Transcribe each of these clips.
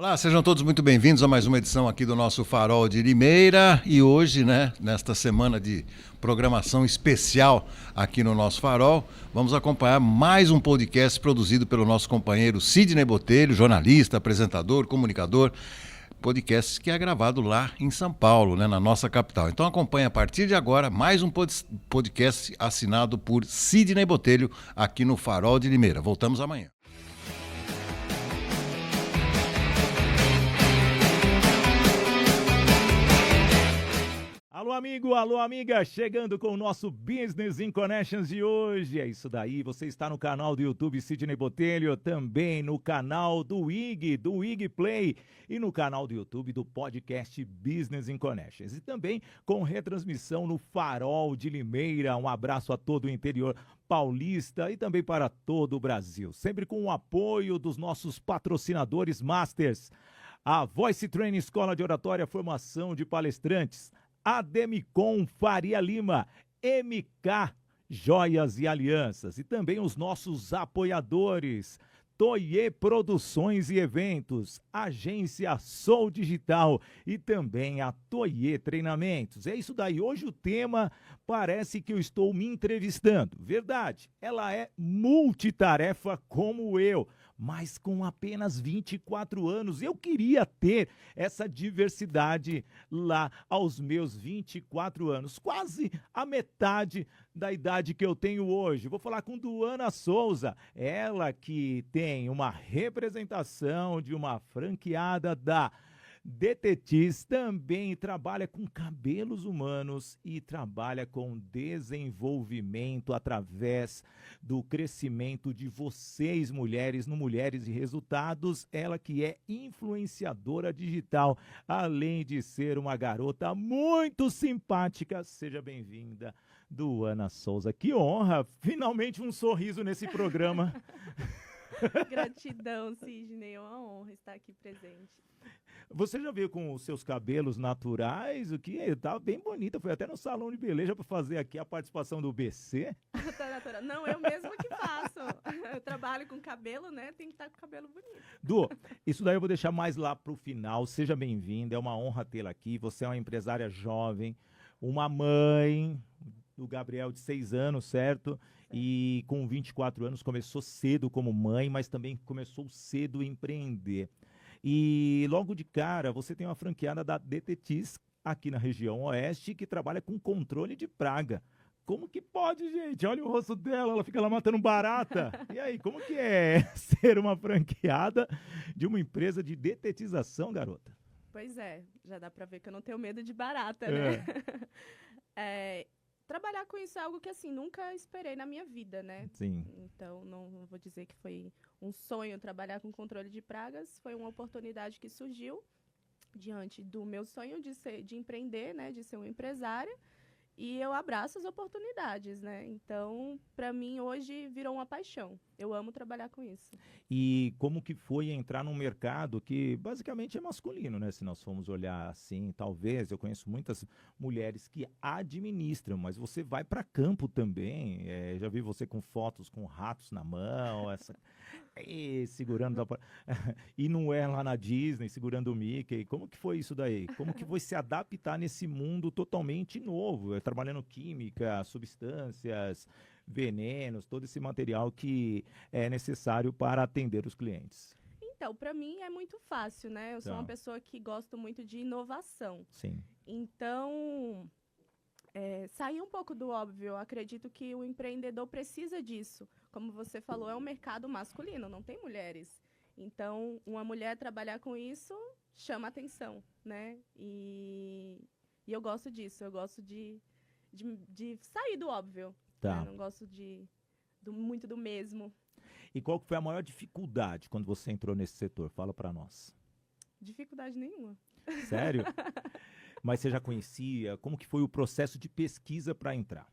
Olá, sejam todos muito bem-vindos a mais uma edição aqui do nosso Farol de Limeira. E hoje, nesta semana de programação especial aqui no nosso Farol, vamos acompanhar mais um podcast produzido pelo nosso companheiro Sidney Botelho, jornalista, apresentador, comunicador. Podcast que é gravado lá em São Paulo, na nossa capital. Então acompanhe a partir de agora mais um podcast assinado por Sidney Botelho aqui no Farol de Limeira. Voltamos amanhã. Alô amigo, alô amiga, chegando com o nosso Business in Connections de hoje. É isso daí, você está no canal do YouTube Sidney Botelho, também no canal do IG Play e no canal do YouTube do podcast Business in Connections. E também com retransmissão no Farol de Limeira. Um abraço a todo o interior paulista e também para todo o Brasil. Sempre com o apoio dos nossos patrocinadores Masters, a Voice Training Escola de Oratória, Formação de Palestrantes, Ademicon Faria Lima, MK Joias e Alianças e também os nossos apoiadores, Toye Produções e Eventos, Agência Sou Digital e também a Toye Treinamentos. É isso daí, hoje o tema parece que eu estou me entrevistando, verdade, ela é multitarefa como eu, mas com apenas 24 anos. Eu queria ter essa diversidade lá aos meus 24 anos, quase a metade da idade que eu tenho hoje. Vou falar com Duana Souza, ela que tem uma representação de uma franqueada da DTTs, também trabalha com cabelos humanos e trabalha com desenvolvimento através do crescimento de vocês, mulheres, no Mulheres e Resultados. Ela que é influenciadora digital, além de ser uma garota muito simpática. Seja bem-vinda, Duana Souza. Que honra! Finalmente um sorriso nesse programa. Gratidão, Sidney. É uma honra estar aqui presente. Você já veio com os seus cabelos naturais, o que tá bem bonita. Foi até no salão de beleza para fazer aqui a participação do BC. Tá natural. Não, eu mesma que faço. Eu trabalho com cabelo, né? Tem que estar com o cabelo bonito. Du, isso daí eu vou deixar mais lá pro final. Seja bem-vinda, é uma honra tê-la aqui. Você é uma empresária jovem, uma mãe do Gabriel de 6 anos, certo? E com 24 anos começou cedo como mãe, mas também começou cedo a empreender. E logo de cara, você tem uma franqueada da DTTs aqui na região oeste que trabalha com controle de praga. Como que pode, gente? Olha o rosto dela, ela fica lá matando barata. E aí, como que é ser uma franqueada de uma empresa de detetização, garota? Pois é, já dá pra ver que eu não tenho medo de barata, né? Trabalhar com isso é algo que, assim, nunca esperei na minha vida, né? Sim. Então, não vou dizer que foi um sonho trabalhar com controle de pragas. Foi uma oportunidade que surgiu diante do meu sonho de empreender, né? De ser uma empresária. E eu abraço as oportunidades, né? Então, para mim, hoje virou uma paixão. Eu amo trabalhar com isso. E como que foi entrar num mercado que basicamente é masculino, né? Se nós formos olhar assim, talvez, eu conheço muitas mulheres que administram, mas você vai para campo também. Já vi você com fotos com ratos na mão, segurando e não é lá na Disney, segurando o Mickey. Como que foi isso daí? Como que foi se adaptar nesse mundo totalmente novo? Trabalhando química, substâncias, venenos, todo esse material que é necessário para atender os clientes. Então, para mim é muito fácil, né? Eu sou uma pessoa que gosto muito de inovação. Sim. Então, sair um pouco do óbvio. Eu acredito que o empreendedor precisa disso. Como você falou, é um mercado masculino, não tem mulheres. Então, uma mulher trabalhar com isso chama atenção, né? E eu gosto disso, eu gosto de sair do óbvio. Tá. Né? Não gosto muito do mesmo. E qual que foi a maior dificuldade quando você entrou nesse setor? Fala para nós. Dificuldade nenhuma. Sério? Mas você já conhecia? Como que foi o processo de pesquisa para entrar?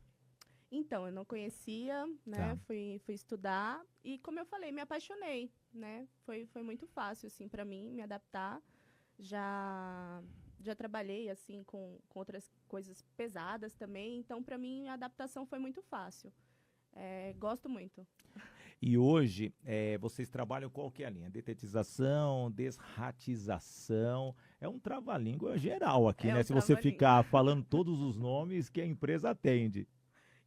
Então, eu não conhecia, né? Tá. Fui estudar e, como eu falei, me apaixonei, né? Foi muito fácil, assim, para mim me adaptar. Já trabalhei, assim, com outras coisas pesadas também. Então, para mim, a adaptação foi muito fácil. Gosto muito. E hoje, vocês trabalham qual que é a linha? Detetização, desratização. É um trava-língua geral aqui, É né? um Se você trava-língua. ficar falando todos os nomes que a empresa atende.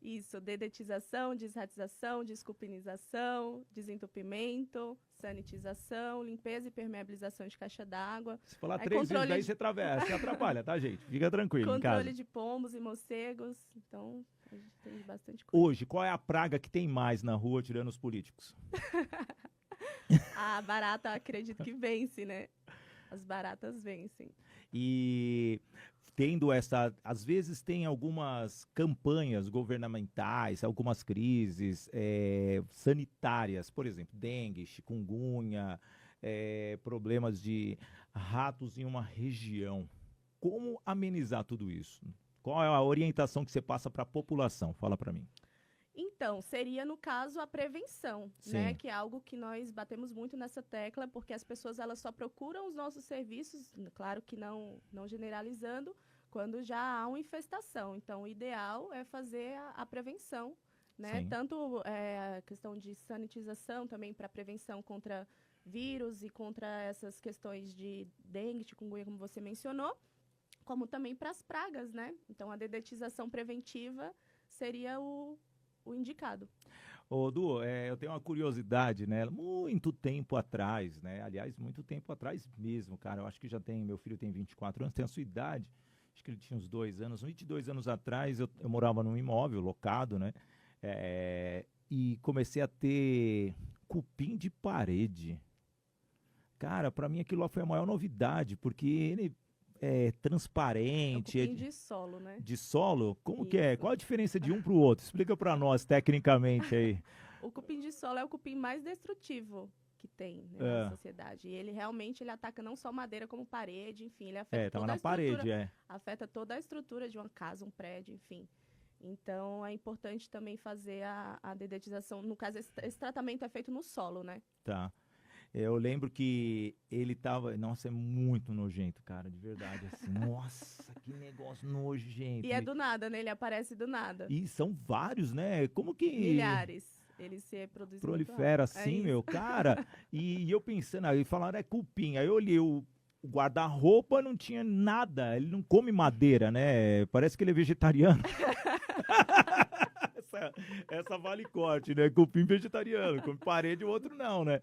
Isso, dedetização, desratização, desculpinização, desentupimento, sanitização, limpeza e permeabilização de caixa d'água. Se falar Aí, 3 vezes, controle daí de- você atrapalha, tá, gente? Fica tranquilo em casa. Controle de pombos e morcegos. Então, a gente tem bastante coisa. Hoje, qual é a praga que tem mais na rua, tirando os políticos? A barata, acredito que vence, né? As baratas vencem. E tendo às vezes tem algumas campanhas governamentais, algumas crises sanitárias, por exemplo, dengue, chikungunya, problemas de ratos em uma região. Como amenizar tudo isso? Qual é a orientação que você passa para a população? Fala para mim. Então, seria, no caso, a prevenção, né? Que é algo que nós batemos muito nessa tecla, porque as pessoas elas só procuram os nossos serviços, claro que não generalizando, quando já há uma infestação. Então, o ideal é fazer a prevenção, né? Sim. Tanto a questão de sanitização também para prevenção contra vírus e contra essas questões de dengue, chikungunya, como você mencionou, como também para as pragas, né? Então, a dedetização preventiva seria o indicado. Ô, Du, eu tenho uma curiosidade, né? Muito tempo atrás, né? Aliás, muito tempo atrás mesmo, cara. Eu acho que meu filho tem 24 anos, tem a sua idade. Acho que ele tinha uns 2 anos. 22 anos atrás, eu morava num imóvel locado, né? E comecei a ter cupim de parede. Cara, pra mim aquilo lá foi a maior novidade, porque ele é transparente. É o cupim de solo, né? De solo? Como que é? Isso. Qual a diferença de um para o outro? Explica para nós tecnicamente aí. O cupim de solo é o cupim mais destrutivo que tem, né, na sociedade. E ele realmente ataca não só madeira como parede, enfim, ele afeta Tava toda a na estrutura, parede, afeta toda a estrutura de uma casa, um prédio, enfim. Então é importante também fazer a dedetização. No caso, esse tratamento é feito no solo, né? Tá. Eu lembro que ele tava. Nossa, é muito nojento, cara, de verdade. Assim. Nossa, que negócio nojento. E é do nada, né? Ele aparece do nada. E são vários, né? Como que. Milhares. Ele se reproduz prolifera muito rápido. assim, meu, cara. E eu pensando, aí falaram, é cupim. Aí eu olhei o guarda-roupa, não tinha nada. Ele não come madeira, né? Parece que ele é vegetariano. Essa vale corte, né? Cupim vegetariano, come parede, o outro não, né?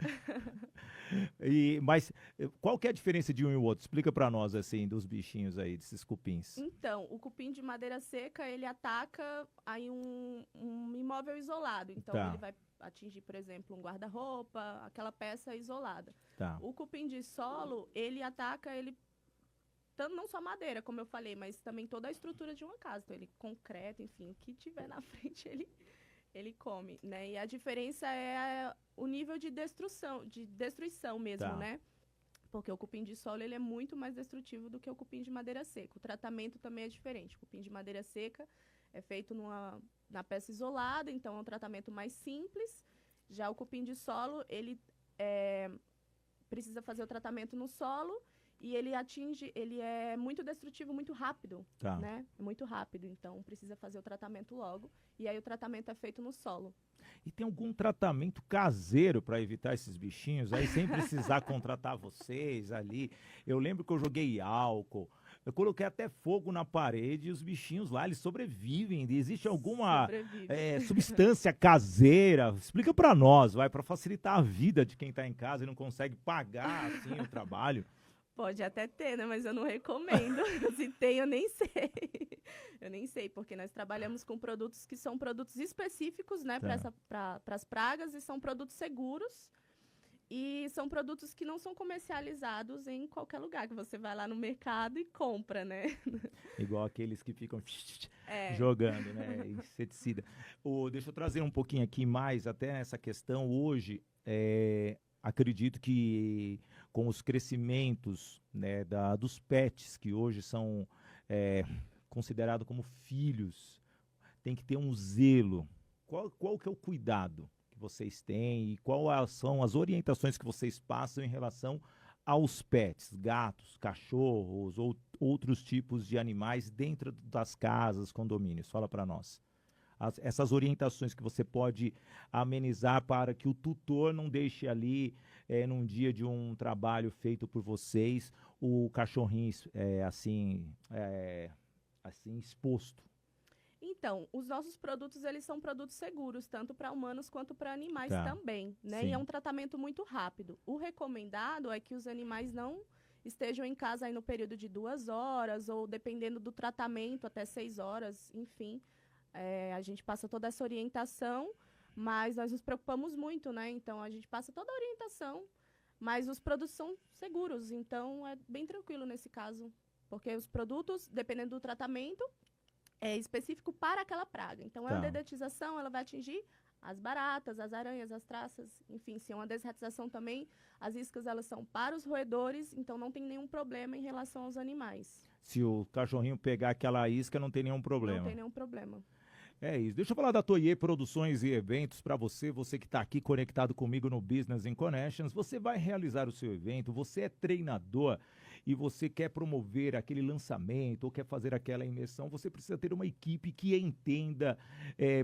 Mas qual que é a diferença de um e o outro? Explica pra nós, assim, dos bichinhos aí, desses cupins. Então, o cupim de madeira seca, ele ataca aí um imóvel isolado. Então, ele vai atingir, por exemplo, um guarda-roupa, aquela peça isolada. Tá. O cupim de solo, ele ataca, tanto não só madeira, como eu falei, mas também toda a estrutura de uma casa. Então, ele concreto, enfim, o que tiver na frente, ele come, né? E a diferença é o nível de destruição mesmo, né? Porque o cupim de solo, ele é muito mais destrutivo do que o cupim de madeira seca. O tratamento também é diferente. O cupim de madeira seca é feito na peça isolada, então é um tratamento mais simples. Já o cupim de solo, ele precisa fazer o tratamento no solo e ele é muito destrutivo, muito rápido, né? É muito rápido, então precisa fazer o tratamento logo. E aí o tratamento é feito no solo. E tem algum tratamento caseiro para evitar esses bichinhos aí, sem precisar contratar vocês ali? Eu lembro que eu joguei álcool, eu coloquei até fogo na parede e os bichinhos lá, eles sobrevivem. Existe alguma substância caseira? Explica para nós, para facilitar a vida de quem está em casa e não consegue pagar assim o trabalho. Pode até ter, né? Mas eu não recomendo. Se tem, eu nem sei. Eu nem sei, porque nós trabalhamos com produtos que são produtos específicos, né, para as pragas, e são produtos seguros. E são produtos que não são comercializados em qualquer lugar, que você vai lá no mercado e compra, né? Igual aqueles que ficam jogando, né? Inseticida. Deixa eu trazer um pouquinho aqui mais, até essa questão hoje. Acredito que com os crescimentos, né, dos pets, que hoje são considerados como filhos, tem que ter um zelo. Qual que é o cuidado que vocês têm e quais são as orientações que vocês passam em relação aos pets, gatos, cachorros ou outros tipos de animais dentro das casas, condomínios? Fala para nós. essas orientações que você pode amenizar para que o tutor não deixe ali, num dia de um trabalho feito por vocês, o cachorrinho assim exposto? Então, os nossos produtos, eles são produtos seguros, tanto para humanos quanto para animais Tá. também, né? Sim. E é um tratamento muito rápido. O recomendado é que os animais não estejam em casa aí no período de 2 horas, ou dependendo do tratamento, até 6 horas, enfim. A gente passa toda essa orientação, mas nós nos preocupamos muito, né? Então, a gente passa toda a orientação, mas os produtos são seguros, então é bem tranquilo nesse caso. Porque os produtos, dependendo do tratamento, é específico para aquela praga. Então, é uma Tá. dedetização, ela vai atingir as baratas, as aranhas, as traças, enfim. Se é uma desratização também, as iscas, elas são para os roedores, então não tem nenhum problema em relação aos animais. Se o cachorrinho pegar aquela isca, não tem nenhum problema. Não tem nenhum problema. É isso. Deixa eu falar da Toye Produções e Eventos para você que está aqui conectado comigo no Business in Connections. Você vai realizar o seu evento, você é treinador e você quer promover aquele lançamento ou quer fazer aquela imersão, você precisa ter uma equipe que entenda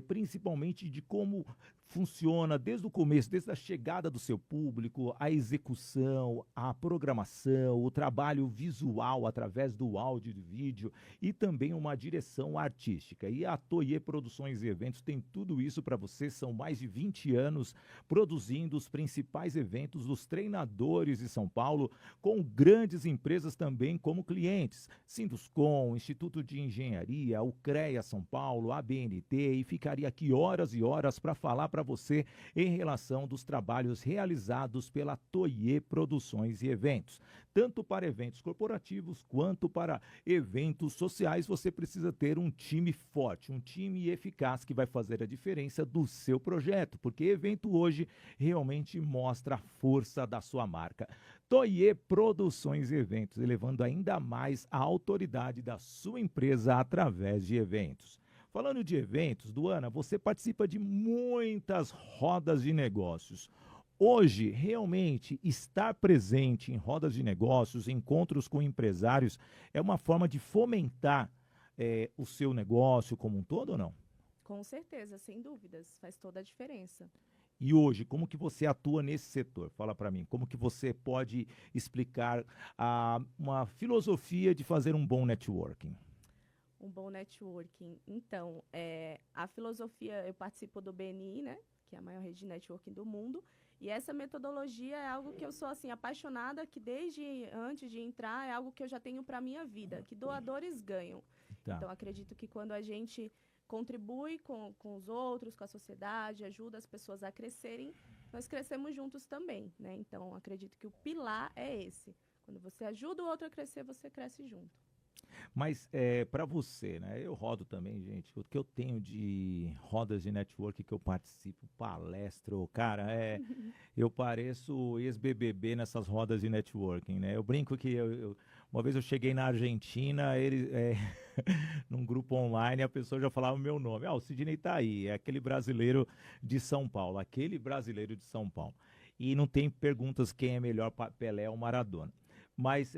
principalmente de como funciona desde o começo, desde a chegada do seu público, a execução, a programação, o trabalho visual através do áudio e do vídeo e também uma direção artística. E a Toye Produções e Eventos tem tudo isso para você. São mais de 20 anos produzindo os principais eventos dos treinadores de São Paulo, com grandes empresas também como clientes. Sinduscom, Instituto de Engenharia, o CREA São Paulo, a BNT, e ficaria aqui horas e horas para falar para você em relação dos trabalhos realizados pela Toye Produções e Eventos. Tanto para eventos corporativos quanto para eventos sociais, você precisa ter um time forte, um time eficaz que vai fazer a diferença do seu projeto, porque evento hoje realmente mostra a força da sua marca. Toye Produções e Eventos, elevando ainda mais a autoridade da sua empresa através de eventos. Falando de eventos, Duana, você participa de muitas rodas de negócios. Hoje, realmente, estar presente em rodas de negócios, encontros com empresários, é uma forma de fomentar o seu negócio como um todo ou não? Com certeza, sem dúvidas, faz toda a diferença. E hoje, como que você atua nesse setor? Fala para mim, como que você pode explicar uma filosofia de fazer um bom networking? Um bom networking. Então, a filosofia, eu participo do BNI, né, que é a maior rede de networking do mundo, e essa metodologia é algo que eu sou assim apaixonada, que desde antes de entrar é algo que eu já tenho para a minha vida, que doadores ganham. Tá. Então, acredito que quando a gente contribui com os outros, com a sociedade, ajuda as pessoas a crescerem, nós crescemos juntos também, né? Então, acredito que o pilar é esse. Quando você ajuda o outro a crescer, você cresce junto. Mas para você, né? Eu rodo também, gente. O que eu tenho de rodas de network que eu participo, palestro, cara, eu pareço ex-BBB nessas rodas de networking, né? Eu brinco que uma vez eu cheguei na Argentina, num grupo online, a pessoa já falava o meu nome. O Sidney tá aí, é aquele brasileiro de São Paulo, E não tem perguntas quem é melhor, Pelé ou Maradona. Mas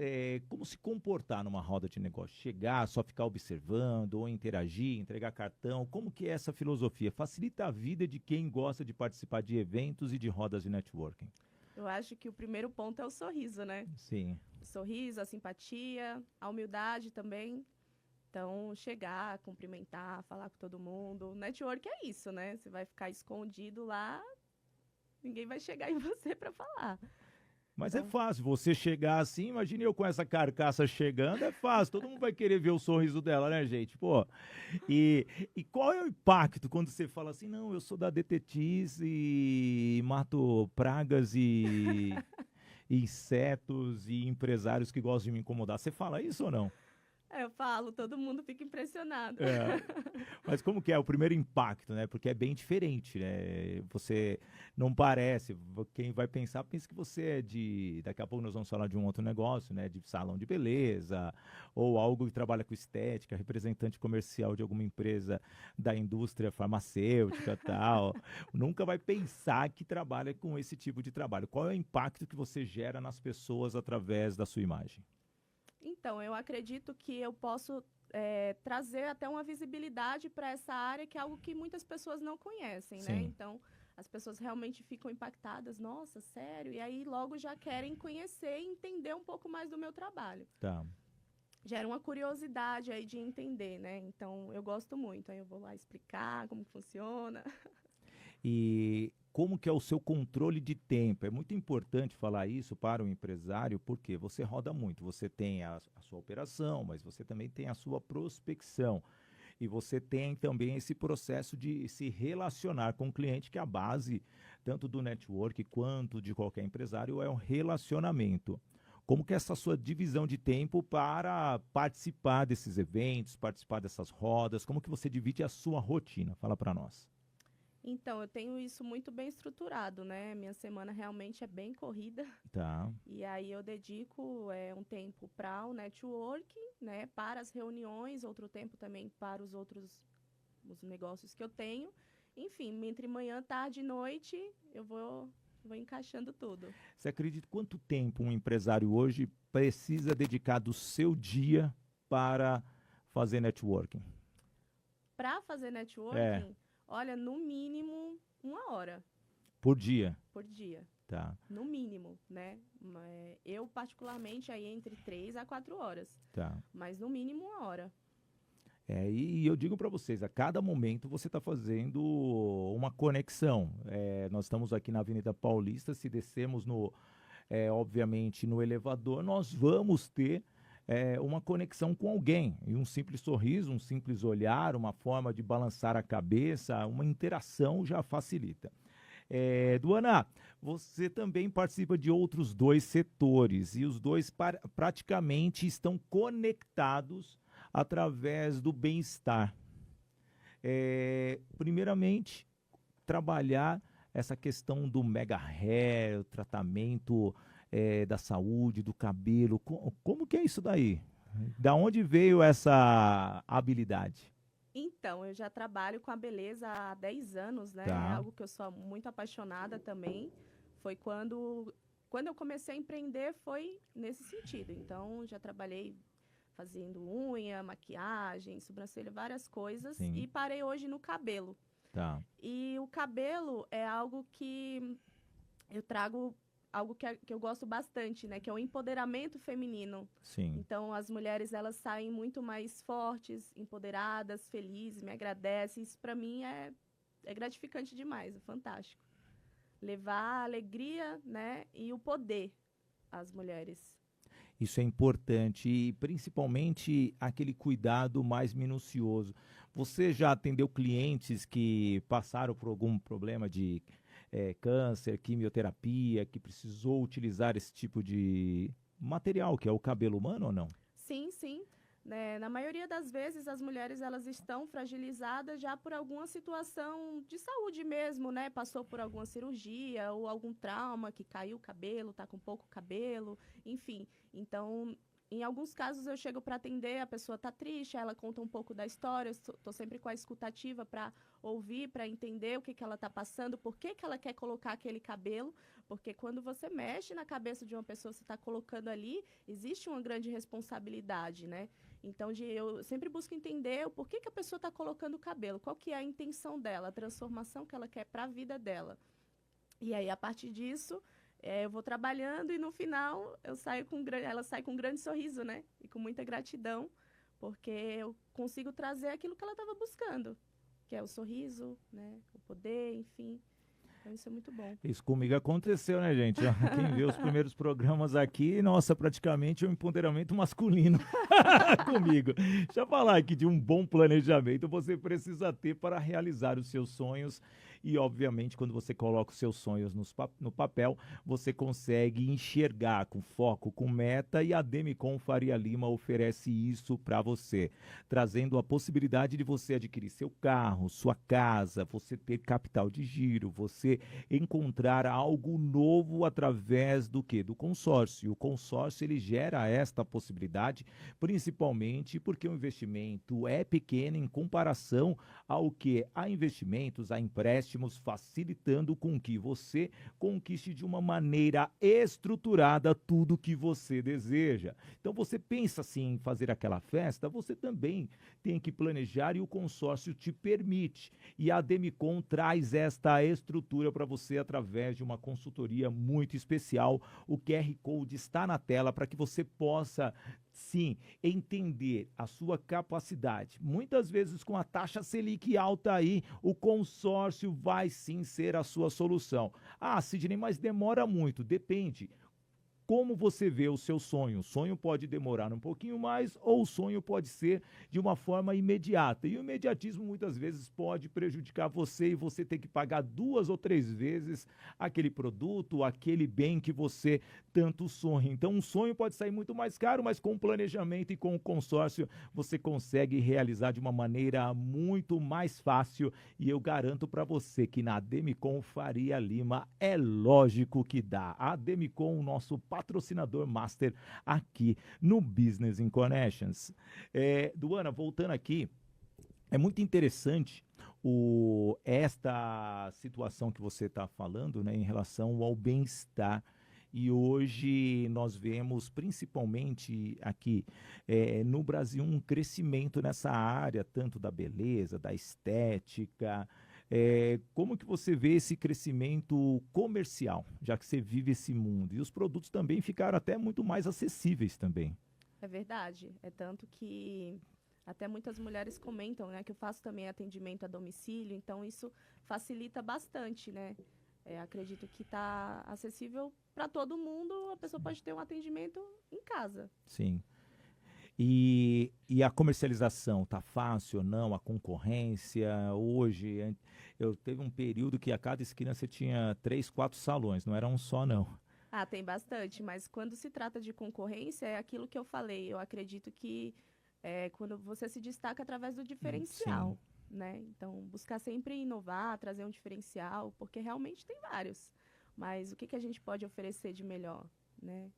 como se comportar numa roda de negócio? Chegar, só ficar observando, ou interagir, entregar cartão? Como que é essa filosofia? Facilita a vida de quem gosta de participar de eventos e de rodas de networking? Eu acho que o primeiro ponto é o sorriso, né? Sim. O sorriso, a simpatia, a humildade também. Então, chegar, cumprimentar, falar com todo mundo. Network é isso, né? Você vai ficar escondido lá, ninguém vai chegar em você para falar. Mas é fácil, você chegar assim, imagine eu com essa carcaça chegando, é fácil, todo mundo vai querer ver o sorriso dela, né, gente? Pô, e qual é o impacto quando você fala assim, não, eu sou da Detetis e mato pragas e insetos e empresários que gostam de me incomodar. Você fala isso ou não? Eu falo, todo mundo fica impressionado. Mas como que é o primeiro impacto, né? Porque é bem diferente, né? Você não parece, quem vai pensar, pensa que você daqui a pouco nós vamos falar de um outro negócio, né? De salão de beleza, ou algo que trabalha com estética, representante comercial de alguma empresa da indústria farmacêutica e tal. Nunca vai pensar que trabalha com esse tipo de trabalho. Qual é o impacto que você gera nas pessoas através da sua imagem? Então, eu acredito que eu posso trazer até uma visibilidade para essa área, que é algo que muitas pessoas não conhecem, né? Sim. Então, as pessoas realmente ficam impactadas, nossa, sério? E aí logo já querem conhecer e entender um pouco mais do meu trabalho. Tá. Gera uma curiosidade aí de entender, né? Então, eu gosto muito. Aí eu vou lá explicar como funciona. E como que é o seu controle de tempo? É muito importante falar isso para o empresário, porque você roda muito. Você tem a sua operação, mas você também tem a sua prospecção. E você tem também esse processo de se relacionar com o cliente, que é a base tanto do network quanto de qualquer empresário, é um relacionamento. Como que é essa sua divisão de tempo para participar desses eventos, participar dessas rodas? Como que você divide a sua rotina? Fala para nós. Então, eu tenho isso muito bem estruturado, né? Minha semana realmente é bem corrida. Tá, E aí eu dedico um tempo para o networking, né? Para as reuniões, outro tempo também para os negócios que eu tenho. Enfim, entre manhã, tarde e noite, eu vou encaixando tudo. você acredita quanto tempo um empresário hoje precisa dedicar do seu dia para fazer networking? Para fazer É, networking, olha, no mínimo 1 hora por dia. por dia. Tá, No mínimo, né? Eu, particularmente, aí entre 3 a 4 horas. tá. Mas no mínimo 1 hora. E eu digo para vocês, a cada momento você está fazendo uma conexão. Nós estamos aqui na Avenida Paulista, se descermos obviamente no elevador, nós vamos ter uma conexão com alguém. E um simples sorriso, um simples olhar, uma forma de balançar a cabeça, uma interação já facilita. Duana, você também participa de outros 2 setores e os dois praticamente estão conectados através do bem-estar. Primeiramente, trabalhar essa questão do mega hair, o tratamento da saúde, do cabelo. Como que é isso daí? Da onde veio essa habilidade? Então, eu já trabalho com a beleza há 10 anos, né? É Tá, algo que eu sou muito apaixonada também. Foi quando eu comecei a empreender, foi nesse sentido. Então, já trabalhei fazendo unha, maquiagem, sobrancelha, várias coisas. sim, E parei hoje no cabelo. tá, E o cabelo é algo que eu trago, algo que eu gosto bastante, né? Que é o empoderamento feminino. sim. Então, as mulheres, elas saem muito mais fortes, empoderadas, felizes, me agradecem. Isso, para mim, é gratificante demais, é fantástico. Levar a alegria, né? E o poder às mulheres. Isso é importante e principalmente aquele cuidado mais minucioso. Você já atendeu clientes que passaram por algum problema de câncer, quimioterapia, que precisou utilizar esse tipo de material, que é o cabelo humano ou não? Sim, sim. Né? Na maioria das vezes, as mulheres elas estão fragilizadas já por alguma situação de saúde mesmo, né? Passou por alguma cirurgia ou algum trauma, que caiu o cabelo, tá com pouco cabelo, enfim. Então, em alguns casos eu chego para atender, a pessoa tá triste, ela conta um pouco da história, eu tô sempre com a escutativa para ouvir, para entender o que que ela tá passando, por que que ela quer colocar aquele cabelo, porque quando você mexe na cabeça de uma pessoa, você está colocando ali, existe uma grande responsabilidade, né? Então, eu sempre busco entender o porquê que a pessoa está colocando o cabelo, qual que é a intenção dela, a transformação que ela quer para a vida dela. E aí, a partir disso, eu vou trabalhando e no final ela sai com um grande sorriso, né? E com muita gratidão, porque eu consigo trazer aquilo que ela estava buscando, que é o sorriso, né? O poder, enfim. Então, isso é muito bom. Isso comigo aconteceu, né, gente? Ó, quem vê os primeiros programas aqui, nossa, praticamente é um empoderamento masculino comigo. Deixa eu falar aqui de um bom planejamento você precisa ter para realizar os seus sonhos. E, obviamente, quando você coloca os seus sonhos no papel, você consegue enxergar com foco, com meta, e a Demicon Faria Lima oferece isso para você, trazendo a possibilidade de você adquirir seu carro, sua casa, você ter capital de giro, você encontrar algo novo através do quê? Do consórcio. O consórcio, ele gera esta possibilidade, principalmente porque o investimento é pequeno em comparação ao que? A investimentos, a empréstimos, empréstimos, facilitando com que você conquiste de uma maneira estruturada tudo que você deseja. Então você pensa assim em fazer aquela festa, você também tem que planejar e o consórcio te permite. E a Demicon traz esta estrutura para você através de uma consultoria muito especial. O QR Code está na tela para que você possa, sim, entender a sua capacidade. Muitas vezes com a taxa Selic alta aí, o consórcio vai sim ser a sua solução. Ah, Sidney, mas demora muito. Depende. Como você vê o seu sonho? O sonho pode demorar um pouquinho mais ou o sonho pode ser de uma forma imediata. E o imediatismo muitas vezes pode prejudicar você e você ter que pagar 2 ou 3 vezes aquele produto, aquele bem que você tanto sonha. Então um sonho pode sair muito mais caro, mas com o planejamento e com o consórcio você consegue realizar de uma maneira muito mais fácil. E eu garanto para você que na Demicon Faria Lima é lógico que dá. A Demicon, o nosso patrocinador master aqui no Business in Connections. Duana, voltando aqui, é muito interessante esta situação que você está falando, né, em relação ao bem-estar. E hoje nós vemos, principalmente aqui no Brasil, um crescimento nessa área, tanto da beleza, da estética. Como que você vê esse crescimento comercial, já que você vive esse mundo? E os produtos também ficaram até muito mais acessíveis também. É verdade. É tanto que até muitas mulheres comentam, né, que eu faço também atendimento a domicílio, então isso facilita bastante, né? Acredito que está acessível para todo mundo, a pessoa pode ter um atendimento em casa. Sim. E a comercialização tá fácil ou não? A concorrência hoje, eu teve um período que a cada esquina você tinha 3, 4 salões, não era um só não. Ah, tem bastante, mas quando se trata de concorrência, é aquilo que eu falei. Eu acredito que quando você se destaca através do diferencial, né? Então, buscar sempre inovar, trazer um diferencial, porque realmente tem vários. Mas o que a gente pode oferecer de melhor, né?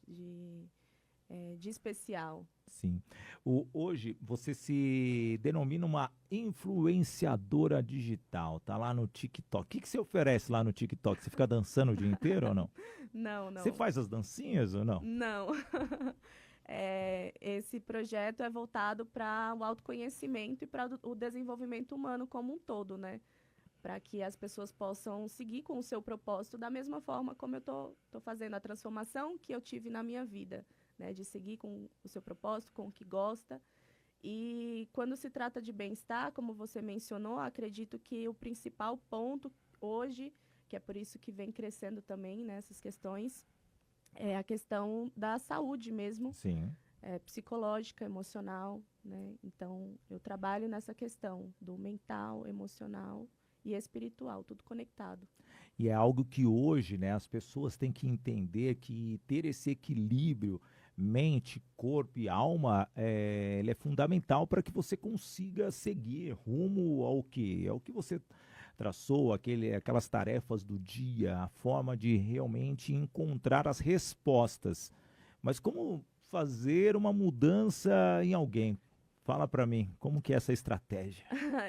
De especial. Sim. Hoje você se denomina uma influenciadora digital, tá lá no TikTok. O que você oferece lá no TikTok? Você fica dançando o dia inteiro ou não? Não, não. Você faz as dancinhas ou não? Não. Esse projeto é voltado para o autoconhecimento e para o desenvolvimento humano como um todo, né? Para que as pessoas possam seguir com o seu propósito da mesma forma como eu tô fazendo a transformação que eu tive na minha vida, né? De seguir com o seu propósito, com o que gosta. E quando se trata de bem-estar, como você mencionou, acredito que o principal ponto hoje, que é por isso que vem crescendo também nessas questões, é a questão da saúde mesmo. Sim. Psicológica, emocional, né? Então, eu trabalho nessa questão do mental, emocional e espiritual, tudo conectado. E é algo que hoje, né, as pessoas têm que entender que ter esse equilíbrio mente, corpo e alma, ele é fundamental para que você consiga seguir rumo ao quê? Ao que você traçou, aquelas tarefas do dia, a forma de realmente encontrar as respostas. Mas como fazer uma mudança em alguém? Fala para mim, como que é essa estratégia?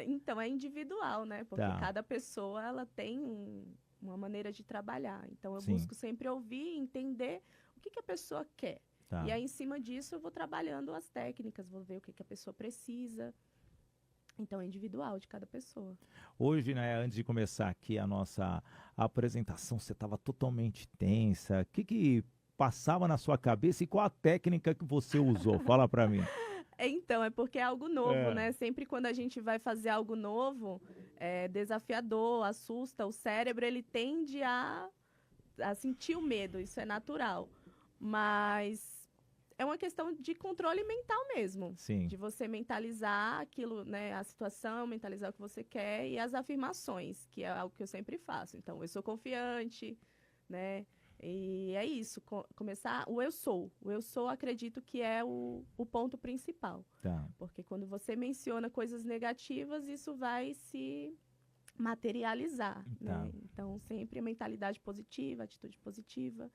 Então, é individual, né? Porque cada pessoa ela tem uma maneira de trabalhar. Então, eu busco sempre ouvir e entender o que a pessoa quer. E aí, em cima disso, eu vou trabalhando as técnicas, vou ver o que a pessoa precisa. Então, é individual de cada pessoa. Hoje, né, antes de começar aqui a nossa apresentação, você estava totalmente tensa. O que passava na sua cabeça e qual a técnica que você usou? Fala para mim. Então, é porque é algo novo, né? Sempre quando a gente vai fazer algo novo, é desafiador, assusta, o cérebro ele tende a sentir o medo, isso é natural. Mas é uma questão de controle mental mesmo. Sim. De você mentalizar aquilo, né, a situação, mentalizar o que você quer e as afirmações, que é algo que eu sempre faço. Então, eu sou confiante, né? E é isso, começar o eu sou. O eu sou, acredito que é o ponto principal. Porque quando você menciona coisas negativas, isso vai se materializar, né? Então, sempre a mentalidade positiva, atitude positiva.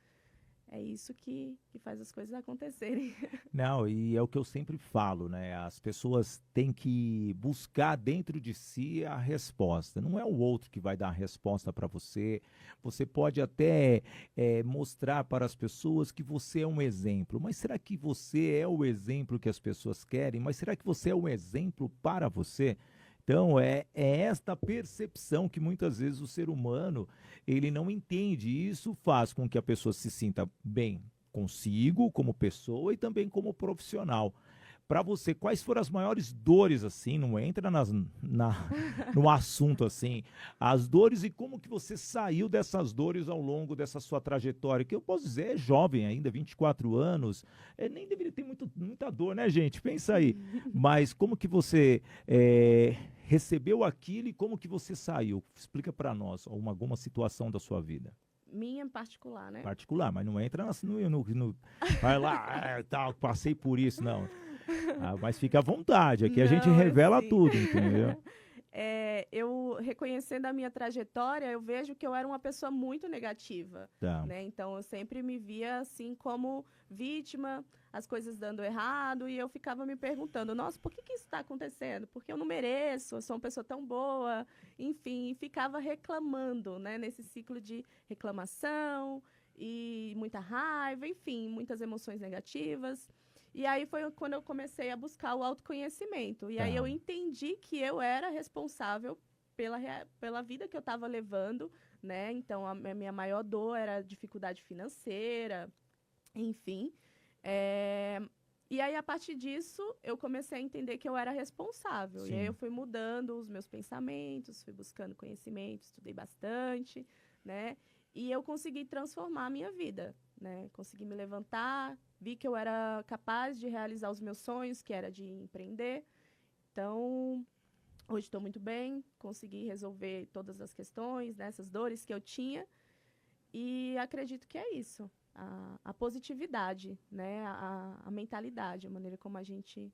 é isso que faz as coisas acontecerem. Não, e é o que eu sempre falo, né? As pessoas têm que buscar dentro de si a resposta. Não é o outro que vai dar a resposta para você. Você pode até mostrar para as pessoas que você é um exemplo, mas será que você é o exemplo que as pessoas querem? Mas será que você é um exemplo para você? Então, é esta percepção que muitas vezes o ser humano ele não entende. E isso faz com que a pessoa se sinta bem consigo, como pessoa e também como profissional. Para você, quais foram as maiores dores, assim, não entra no assunto, assim, as dores e como que você saiu dessas dores ao longo dessa sua trajetória, que eu posso dizer, é jovem ainda, 24 anos, nem deveria ter muita dor, né, gente? Pensa aí. Mas como que você recebeu aquilo e como que você saiu? Explica para nós alguma situação da sua vida. Minha em particular, né? Particular, mas não entra vai lá, tal, passei por isso, não. Mas fica à vontade, aqui a gente Não, revela sim. tudo, entendeu? Eu reconhecendo a minha trajetória, eu vejo que eu era uma pessoa muito negativa, Tá. né? Então eu sempre me via assim como vítima, as coisas dando errado, e eu ficava me perguntando, nossa, por que isso está acontecendo? Porque eu não mereço, eu sou uma pessoa tão boa, enfim, e ficava reclamando, né? Nesse ciclo de reclamação e muita raiva, enfim, muitas emoções negativas. E aí foi quando eu comecei a buscar o autoconhecimento. E aí Tá. eu entendi que eu era responsável pela vida que eu estava levando, né? Então, a minha maior dor era a dificuldade financeira, enfim. E aí, a partir disso, eu comecei a entender que eu era responsável. Sim. E aí eu fui mudando os meus pensamentos, fui buscando conhecimento, estudei bastante, né? E eu consegui transformar a minha vida, né? Consegui me levantar, vi que eu era capaz de realizar os meus sonhos, que era de empreender. Então, hoje estou muito bem, consegui resolver todas as questões, né, essas dores que eu tinha. E acredito que é isso, a positividade, né, a mentalidade, a maneira como a gente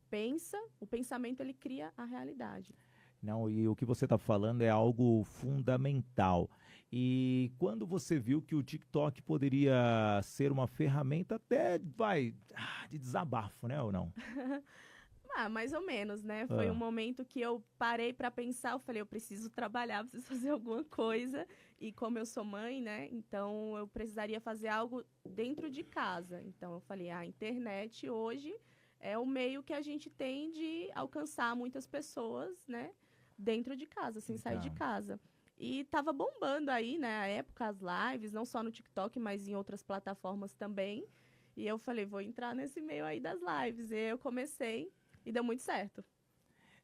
pensa, o pensamento ele cria a realidade. Não, e o que você está falando é algo fundamental. E quando você viu que o TikTok poderia ser uma ferramenta até, de desabafo, né, ou não? Mais ou menos, né? Foi um Ah, momento que eu parei para pensar, eu falei, eu preciso trabalhar, preciso fazer alguma coisa. E como eu sou mãe, né? Então eu precisaria fazer algo dentro de casa. Então eu falei, a internet hoje é o meio que a gente tem de alcançar muitas pessoas, né? Dentro de casa, sem sair de então. casa. E tava bombando aí, né? A época, as lives, não só no TikTok, mas em outras plataformas também. E eu falei, vou entrar nesse meio aí das lives. E aí eu comecei e deu muito certo.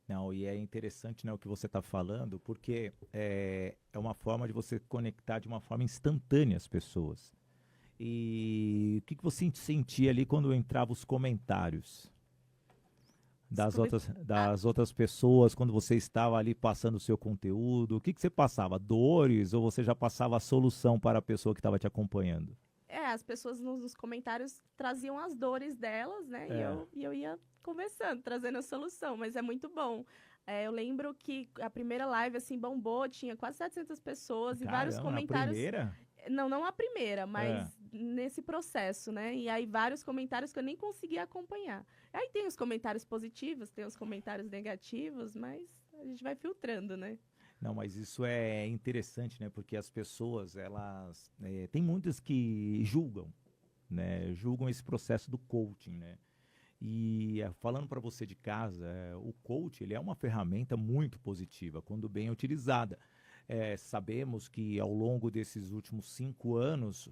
Não, e é interessante, né, o que você está falando, porque é uma forma de você conectar de uma forma instantânea as pessoas. E o que você sentia ali quando entrava os comentários Descobri... Ah, das outras pessoas, quando você estava ali passando o seu conteúdo? O que você passava? Dores ou você já passava a solução para a pessoa que estava te acompanhando? as pessoas nos comentários traziam as dores delas, né? É. E eu ia conversando, trazendo a solução, mas é muito bom. Eu lembro que a primeira live, assim, bombou, tinha quase 700 pessoas e vários Caramba, a comentários. primeira? Não a primeira, É. mas nesse processo, né? E aí vários comentários que eu nem conseguia acompanhar. Aí tem os comentários positivos, tem os comentários negativos, mas a gente vai filtrando, né? Não, mas isso é interessante, né? Porque as pessoas, elas... tem muitas que julgam, né? Julgam esse processo do coaching, né? E falando para você de casa, o coach ele é uma ferramenta muito positiva quando bem utilizada. Sabemos que ao longo desses últimos 5 anos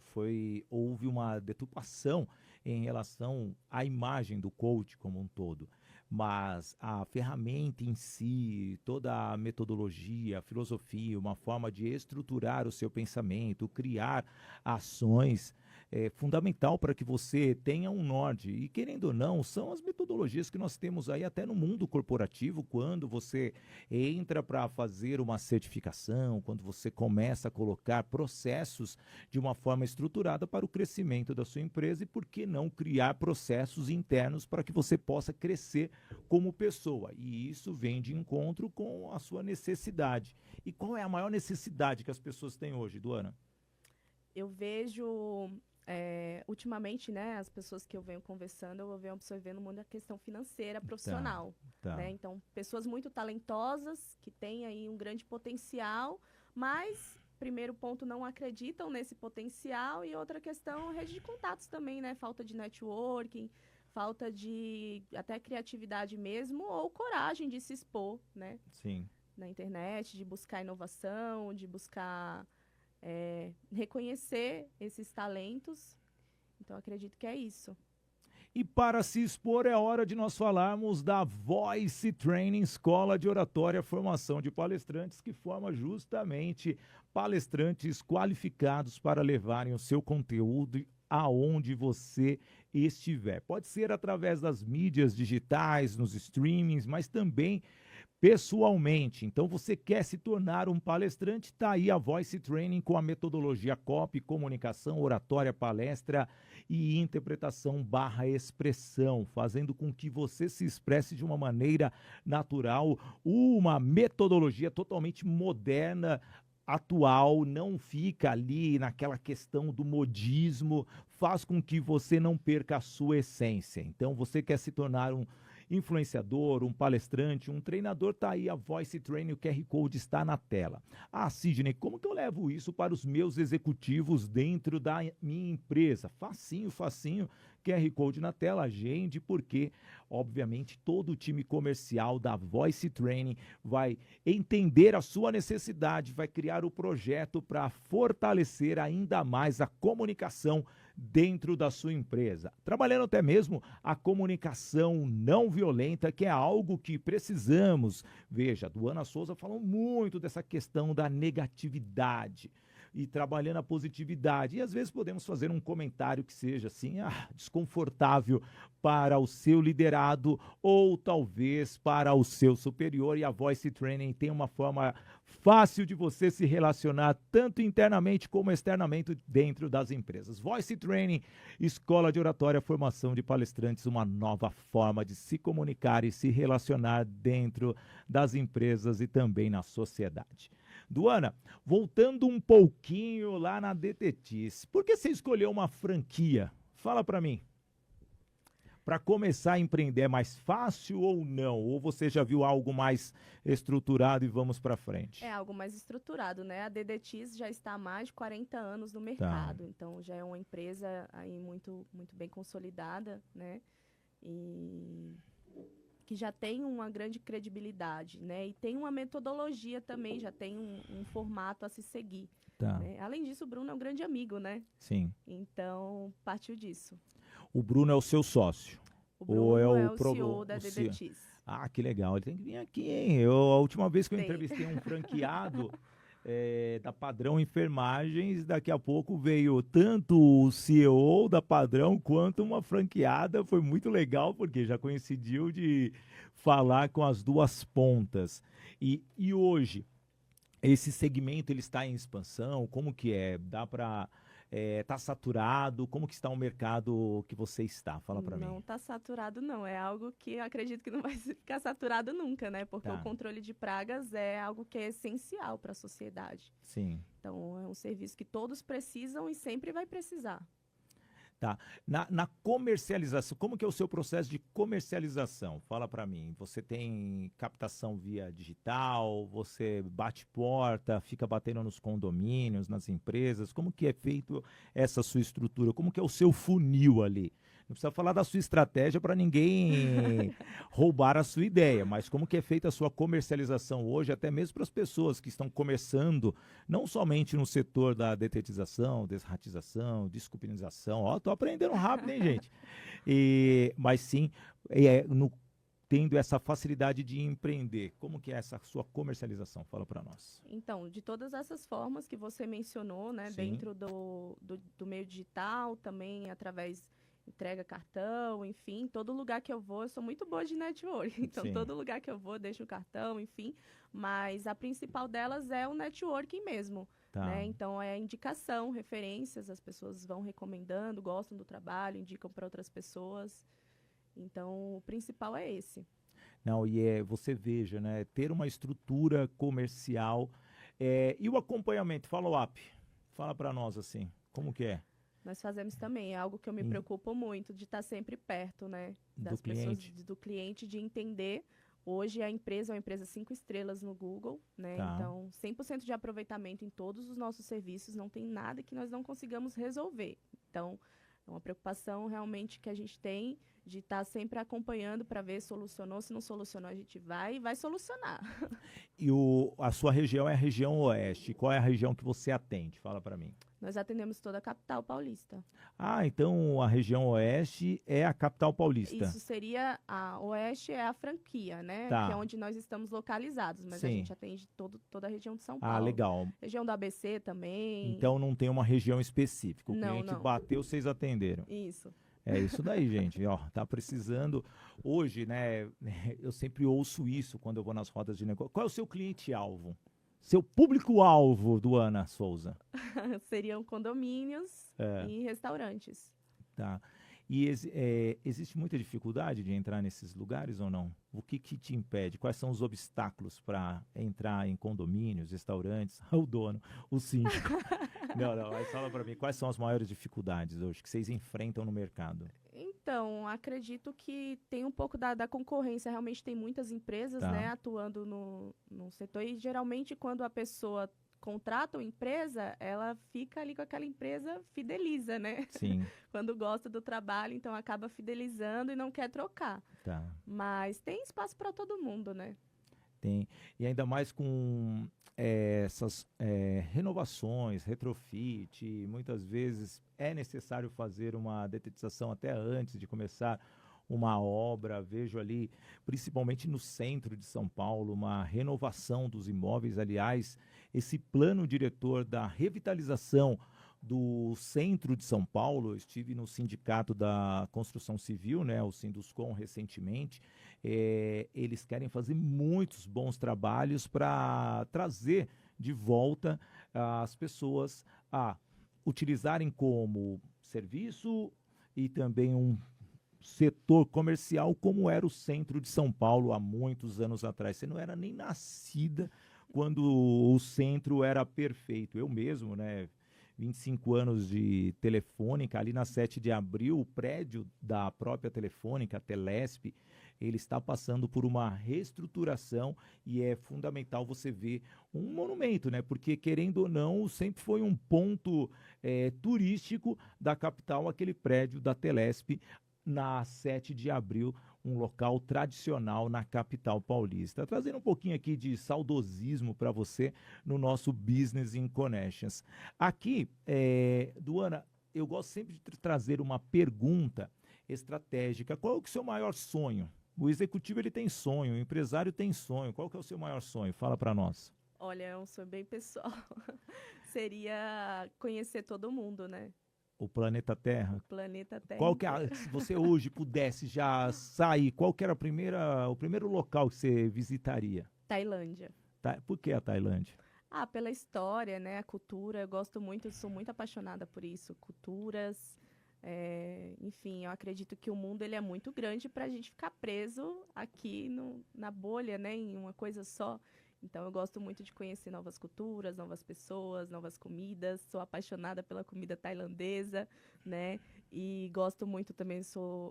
houve uma deturpação em relação à imagem do coach como um todo. Mas a ferramenta em si, toda a metodologia, a filosofia, uma forma de estruturar o seu pensamento, criar ações, é fundamental para que você tenha um norte. E querendo ou não, são as metodologias que nós temos aí até no mundo corporativo, quando você entra para fazer uma certificação, quando você começa a colocar processos de uma forma estruturada para o crescimento da sua empresa e por que não criar processos internos para que você possa crescer como pessoa. E isso vem de encontro com a sua necessidade. E qual é a maior necessidade que as pessoas têm hoje, Duana? Eu vejo ultimamente, né, as pessoas que eu venho conversando, eu venho observando muito a questão financeira profissional. Tá. Né? Então, pessoas muito talentosas, que têm aí um grande potencial, mas, primeiro ponto, não acreditam nesse potencial, e outra questão, rede de contatos também, né? Falta de networking, falta de até criatividade mesmo, ou coragem de se expor, né? Sim. Na internet, de buscar inovação, de buscar reconhecer esses talentos. Então, acredito que é isso. E para se expor, é hora de nós falarmos da Voice Training, Escola de Oratória, formação de palestrantes, que forma justamente palestrantes qualificados para levarem o seu conteúdo aonde você estiver. Pode ser através das mídias digitais, nos streamings, mas também pessoalmente. Então, você quer se tornar um palestrante? Está aí a Voice Training com a metodologia COP, comunicação, oratória, palestra e interpretação / expressão, fazendo com que você se expresse de uma maneira natural, uma metodologia totalmente moderna, atual, não fica ali naquela questão do modismo, faz com que você não perca a sua essência. Então, você quer se tornar um influenciador, um palestrante, um treinador, tá aí a Voice Training, o QR Code está na tela. Ah, Sidney, como que eu levo isso para os meus executivos dentro da minha empresa? Facinho, facinho, QR Code na tela, agende, porque, obviamente, todo o time comercial da Voice Training vai entender a sua necessidade, vai criar o projeto para fortalecer ainda mais a comunicação dentro da sua empresa, trabalhando até mesmo a comunicação não violenta, que é algo que precisamos. Veja, a Duana Souza falou muito dessa questão da negatividade e trabalhando a positividade. E às vezes podemos fazer um comentário que seja assim, desconfortável para o seu liderado ou talvez para o seu superior. E a Voice Training tem uma forma fácil de você se relacionar tanto internamente como externamente dentro das empresas. Voice Training, Escola de Oratória, formação de palestrantes, uma nova forma de se comunicar e se relacionar dentro das empresas e também na sociedade. Duana, voltando um pouquinho lá na DTTs, por que você escolheu uma franquia? Fala para mim. Para começar a empreender é mais fácil ou não? Ou você já viu algo mais estruturado e vamos para frente? É algo mais estruturado, né? A DDTs já está há mais de 40 anos no mercado, então já é uma empresa aí muito, muito bem consolidada, né? E que já tem uma grande credibilidade, né? E tem uma metodologia também, já tem um formato a se seguir. Tá. Né? Além disso, o Bruno é um grande amigo, né? Sim. Então, partiu disso. O Bruno é o seu sócio? O Bruno ou é o CEO da DDTs. Ah, que legal. Ele tem que vir aqui, hein? A última vez que eu entrevistei um franqueado da Padrão Enfermagens, daqui a pouco veio tanto o CEO da Padrão quanto uma franqueada. Foi muito legal, porque já coincidiu de falar com as duas pontas. E hoje, esse segmento ele está em expansão? Como que é? Dá para... Tá saturado? Como que está o mercado que você está? Fala para mim. Não está saturado, não. É algo que eu acredito que não vai ficar saturado nunca, né? Porque o controle de pragas é algo que é essencial para a sociedade. Sim. Então, é um serviço que todos precisam e sempre vai precisar. Tá. Na comercialização, como que é o seu processo de comercialização? Fala para mim. Você tem captação via digital? Você bate porta, fica batendo nos condomínios, nas empresas? Como que é feito essa sua estrutura? Como que é o seu funil ali? Não precisa falar da sua estratégia para ninguém roubar a sua ideia, mas como que é feita a sua comercialização hoje, até mesmo para as pessoas que estão começando, não somente no setor da detetização, desratização, desculpinização. Ó, tô aprendendo rápido, hein, gente? Mas sim, tendo essa facilidade de empreender. Como que é essa sua comercialização? Fala para nós. Então, de todas essas formas que você mencionou, né, dentro do meio digital, também através entrega cartão, enfim, todo lugar que eu vou, eu sou muito boa de network, então todo lugar que eu vou, deixo o cartão, enfim, mas a principal delas é o networking mesmo, né? Então é indicação, referências, as pessoas vão recomendando, gostam do trabalho, indicam para outras pessoas, então o principal é esse. Não, você veja, né, ter uma estrutura comercial e o acompanhamento, follow-up, fala para nós assim, como que é? Nós fazemos também, é algo que eu me preocupo muito, de estar sempre perto, né, das Do pessoas, cliente. do cliente, de entender. Hoje a empresa é uma empresa 5 estrelas no Google, né? Tá. Então, 100% de aproveitamento em todos os nossos serviços, não tem nada que nós não consigamos resolver. Então, é uma preocupação realmente que a gente tem de estar sempre acompanhando para ver se solucionou, se não solucionou, a gente vai e vai solucionar. E a sua região é a região oeste. Qual é a região que você atende? Fala para mim. Nós atendemos toda a capital paulista. Ah, então a região oeste é a capital paulista. Isso seria, a Oeste é a franquia, né? Tá. Que é onde nós estamos localizados, mas a Sim. gente atende toda a região de São Ah, Paulo. legal. Região do ABC também. Então não tem uma região específica. O Não, cliente não. bateu, vocês atenderam. Isso. É isso daí, gente. Ó, tá precisando. Hoje, né? Eu sempre ouço isso quando eu vou nas rodas de negócio. Qual é o seu cliente-alvo? Seu público-alvo do Ana Souza? Seriam condomínios e restaurantes. Tá. E existe muita dificuldade de entrar nesses lugares ou não? O que te impede? Quais são os obstáculos para entrar em condomínios, restaurantes? O dono, o síndico. Não, mas fala para mim, quais são as maiores dificuldades hoje que vocês enfrentam no mercado? Então, acredito que tem um pouco da concorrência. Realmente tem muitas empresas, Tá. né, atuando no setor. E geralmente quando a pessoa contrata uma empresa, ela fica ali com aquela empresa, fideliza, né? Sim, Quando gosta do trabalho, então acaba fidelizando e não quer trocar. tá. Mas tem espaço para todo mundo, né? Tem. E ainda mais com essas renovações, retrofit, muitas vezes é necessário fazer uma detetização até antes de começar uma obra. Vejo ali, principalmente no centro de São Paulo, uma renovação dos imóveis. Aliás, esse plano diretor da revitalização do centro de São Paulo, eu estive no Sindicato da Construção Civil, né, o Sinduscon, recentemente. Eles querem fazer muitos bons trabalhos para trazer de volta as pessoas a utilizarem como serviço e também um setor comercial como era o centro de São Paulo há muitos anos atrás. Você não era nem nascida quando o centro era perfeito. Eu mesmo, né, 25 anos de Telefônica, ali na 7 de abril, o prédio da própria Telefônica, a Telesp, ele está passando por uma reestruturação e é fundamental você ver um monumento, né? Porque, querendo ou não, sempre foi um ponto turístico da capital, aquele prédio da Telesp, na 7 de abril, um local tradicional na capital paulista. Trazendo um pouquinho aqui de saudosismo para você no nosso Business in Connections. Aqui, Duana, eu gosto sempre de trazer uma pergunta estratégica. Qual é o seu maior sonho? O executivo ele tem sonho, o empresário tem sonho. Qual que é o seu maior sonho? Fala para nós. Olha, é um sonho bem pessoal. Seria conhecer todo mundo, né? O planeta Terra. Planeta Terra. Qual que se você hoje pudesse já sair, qual que era o primeiro local que você visitaria? Tailândia. Por que a Tailândia? Ah, pela história, né? A cultura. Eu gosto muito, sou muito apaixonada por isso. Culturas. Enfim, eu acredito que o mundo ele é muito grande para a gente ficar preso aqui na bolha, né? Em uma coisa só. Então, eu gosto muito de conhecer novas culturas, novas pessoas, novas comidas. Sou apaixonada pela comida tailandesa, né? E gosto muito também,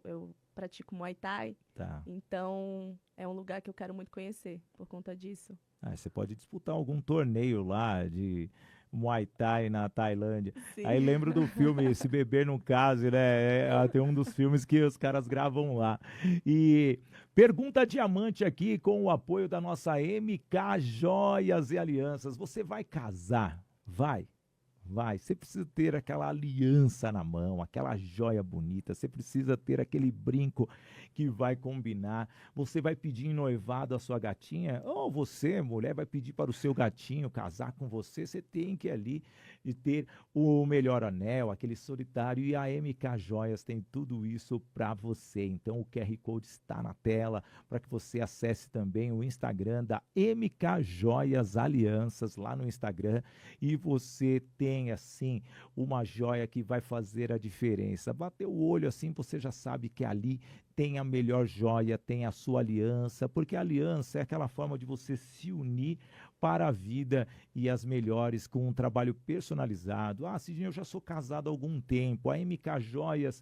eu pratico Muay Thai. Tá. Então, é um lugar que eu quero muito conhecer por conta disso. Você pode disputar algum torneio lá de Muay Thai na Tailândia. Sim. Aí lembro do filme Se Beber Não Case, né? Tem um dos filmes que os caras gravam lá. E pergunta diamante aqui com o apoio da nossa MK Joias e Alianças. Você vai casar? Vai. Você precisa ter aquela aliança na mão, aquela joia bonita, você precisa ter aquele brinco que vai combinar. Você vai pedir em noivado a sua gatinha, ou você, mulher, vai pedir para o seu gatinho casar com você. Você tem que ali ter o melhor anel, aquele solitário, e a MK Joias tem tudo isso para você. Então o QR Code está na tela para que você acesse também o Instagram da MK Joias Alianças lá no Instagram e você tem assim uma joia que vai fazer a diferença. Bateu o olho assim, você já sabe que ali tem a melhor joia, tem a sua aliança, porque a aliança é aquela forma de você se unir para a vida e as melhores com um trabalho personalizado. Ah, Sidney, eu já sou casado há algum tempo. A MK Joias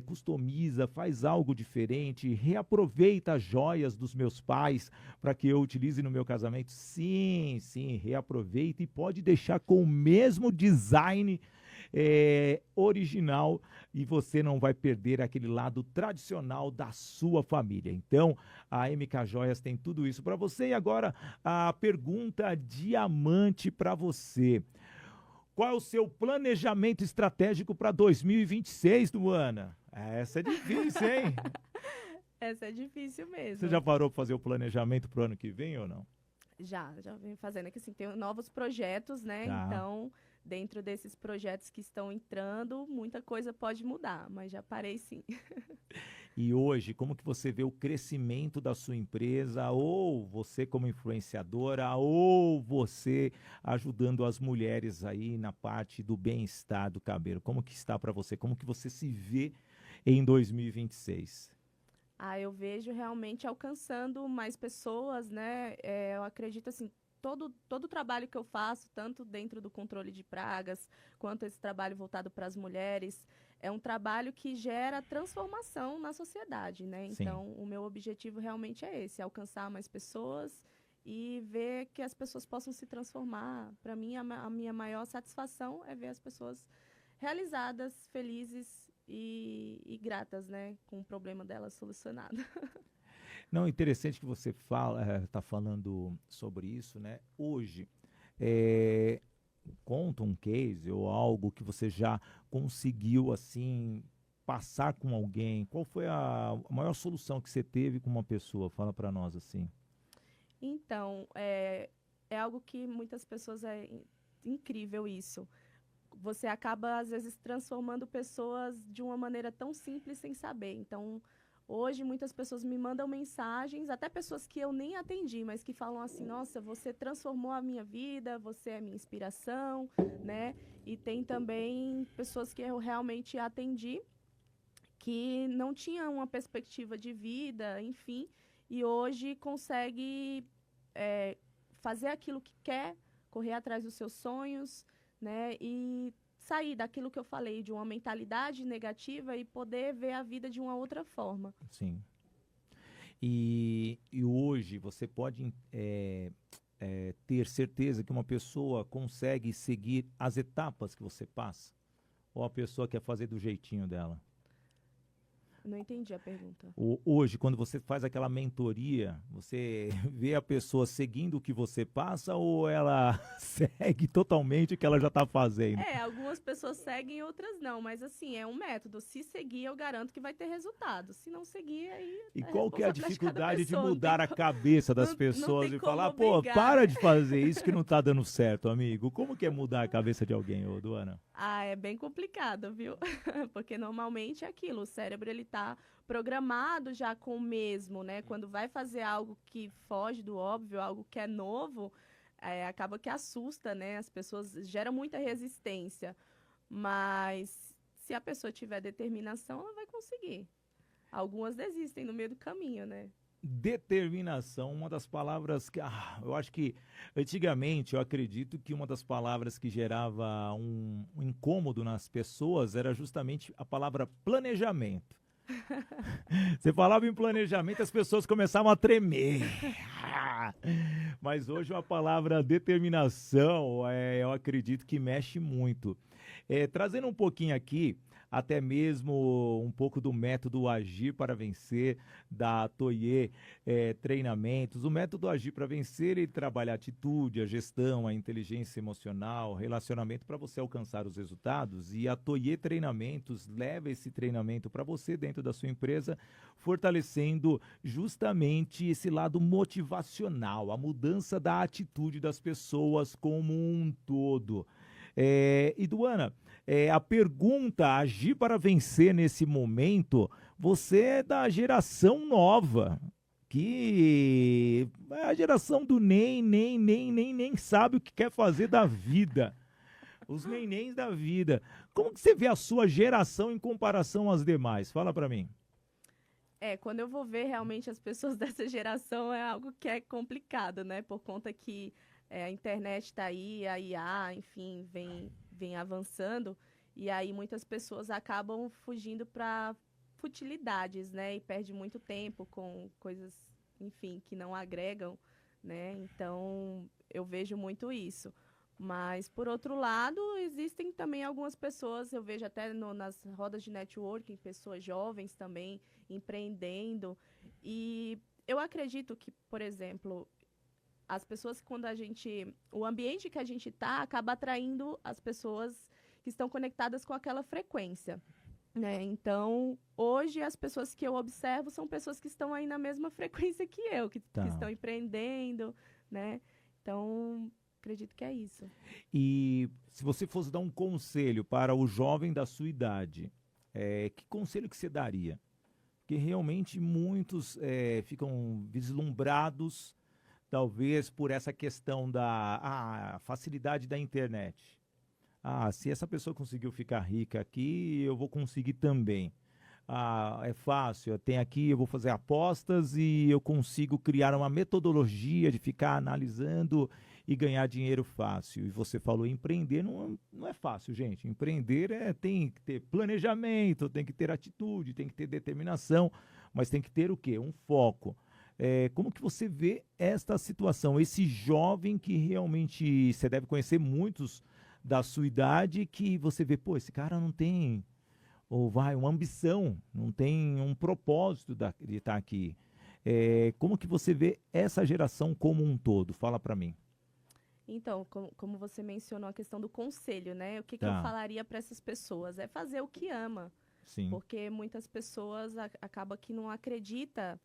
customiza, faz algo diferente, reaproveita as joias dos meus pais para que eu utilize no meu casamento. Sim, reaproveita e pode deixar com o mesmo design original e você não vai perder aquele lado tradicional da sua família. Então, a MK Joias tem tudo isso para você. E agora, a pergunta diamante para você. Qual é o seu planejamento estratégico para 2026, Luana? Essa é difícil, hein? Essa é difícil mesmo. Você já parou para fazer o planejamento para o ano que vem ou não? Já venho fazendo aqui, assim, tem novos projetos, né? Tá. Então, dentro desses projetos que estão entrando, muita coisa pode mudar, mas já parei sim. E hoje, como que você vê o crescimento da sua empresa, ou você como influenciadora, ou você ajudando as mulheres aí na parte do bem-estar do cabelo? Como que está para você? Como que você se vê em 2026? Eu vejo realmente alcançando mais pessoas, né? Eu acredito, assim, todo o trabalho que eu faço, tanto dentro do controle de pragas, quanto esse trabalho voltado para as mulheres, é um trabalho que gera transformação na sociedade, né? Sim. Então, o meu objetivo realmente é esse, alcançar mais pessoas e ver que as pessoas possam se transformar. Para mim, a minha maior satisfação é ver as pessoas realizadas, felizes e gratas, né? Com o problema delas solucionado. Não, interessante que você está falando sobre isso, né? Hoje, conta um case ou algo que você já conseguiu, assim, passar com alguém. Qual foi a maior solução que você teve com uma pessoa? Fala para nós, assim. Então, é algo que muitas pessoas incrível isso. Você acaba, às vezes, transformando pessoas de uma maneira tão simples sem saber. Então, hoje, muitas pessoas me mandam mensagens, até pessoas que eu nem atendi, mas que falam assim, nossa, você transformou a minha vida, você é minha inspiração, né? E tem também pessoas que eu realmente atendi, que não tinham uma perspectiva de vida, enfim, e hoje consegue fazer aquilo que quer, correr atrás dos seus sonhos, né? E sair daquilo que eu falei, de uma mentalidade negativa e poder ver a vida de uma outra forma. Sim. E hoje você pode ter certeza que uma pessoa consegue seguir as etapas que você passa? Ou a pessoa quer fazer do jeitinho dela? Não entendi a pergunta. Hoje, quando você faz aquela mentoria, você vê a pessoa seguindo o que você passa ou ela segue totalmente o que ela já está fazendo? Algumas pessoas seguem, outras não, mas assim, é um método. Se seguir, eu garanto que vai ter resultado. Se não seguir, aí... E qual que é a dificuldade de mudar a tem cabeça das não pessoas tem e falar, como pô, obrigar. para de fazer isso que não está dando certo, amigo? Como que é mudar a cabeça de alguém, ô Duana? É bem complicado, viu? Porque normalmente é aquilo, o cérebro ele tá programado já com o mesmo, né? Quando vai fazer algo que foge do óbvio, algo que é novo, acaba que assusta, né? As pessoas geram muita resistência, mas se a pessoa tiver determinação, ela vai conseguir. Algumas desistem no meio do caminho, né? Determinação, uma das palavras que eu acho que antigamente eu acredito que uma das palavras que gerava um incômodo nas pessoas era justamente a palavra planejamento. Você falava em planejamento, as pessoas começavam a tremer. Mas hoje a palavra determinação, eu acredito que mexe muito. Trazendo um pouquinho aqui, até mesmo um pouco do método Agir para Vencer, da Atoyer Treinamentos. O método Agir para Vencer, ele trabalha a atitude, a gestão, a inteligência emocional, relacionamento para você alcançar os resultados. E a Atoyer Treinamentos leva esse treinamento para você dentro da sua empresa, fortalecendo justamente esse lado motivacional, a mudança da atitude das pessoas como um todo. E Duana, a pergunta, agir para vencer nesse momento, você é da geração nova, que é a geração do nem sabe o que quer fazer da vida. Os nenéns da vida. Como que você vê a sua geração em comparação às demais? Fala para mim. Quando eu vou ver realmente as pessoas dessa geração é algo que é complicado, né? Por conta que a internet está aí, a IA, enfim, vem avançando, e aí muitas pessoas acabam fugindo para futilidades, né? E perde muito tempo com coisas, enfim, que não agregam, né? Então, eu vejo muito isso. Mas, por outro lado, existem também algumas pessoas, eu vejo até nas rodas de networking, pessoas jovens também empreendendo. E eu acredito que, por exemplo, as pessoas, o ambiente que a gente está, acaba atraindo as pessoas que estão conectadas com aquela frequência, né? Então, hoje, as pessoas que eu observo são pessoas que estão aí na mesma frequência que eu, que estão empreendendo, né? Então, acredito que é isso. E se você fosse dar um conselho para o jovem da sua idade, que conselho que você daria? Porque realmente muitos ficam vislumbrados, talvez por essa questão da facilidade da internet. Se essa pessoa conseguiu ficar rica aqui, eu vou conseguir também. É fácil, eu vou fazer apostas e eu consigo criar uma metodologia de ficar analisando e ganhar dinheiro fácil. E você falou, empreender não é fácil, gente. Empreender tem que ter planejamento, tem que ter atitude, tem que ter determinação, mas tem que ter o quê? Um foco. Como que você vê esta situação? Esse jovem que realmente, você deve conhecer muitos da sua idade, que você vê, esse cara não tem uma ambição, não tem um propósito de estar aqui. Como que você vê essa geração como um todo? Fala para mim. Então, como você mencionou a questão do conselho, né? O que eu falaria para essas pessoas? É fazer o que ama. Sim. Porque muitas pessoas acabam que não acredita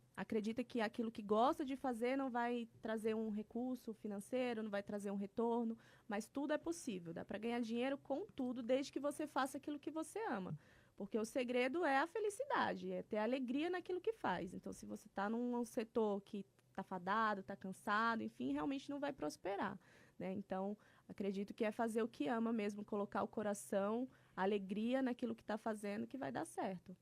que aquilo que gosta de fazer não vai trazer um recurso financeiro, não vai trazer um retorno, mas tudo é possível. Dá para ganhar dinheiro com tudo, desde que você faça aquilo que você ama. Porque o segredo é a felicidade, é ter alegria naquilo que faz. Então, se você está num setor que está fadado, está cansado, enfim, realmente não vai prosperar, né? Então, acredito que é fazer o que ama mesmo, colocar o coração, a alegria naquilo que está fazendo, que vai dar certo.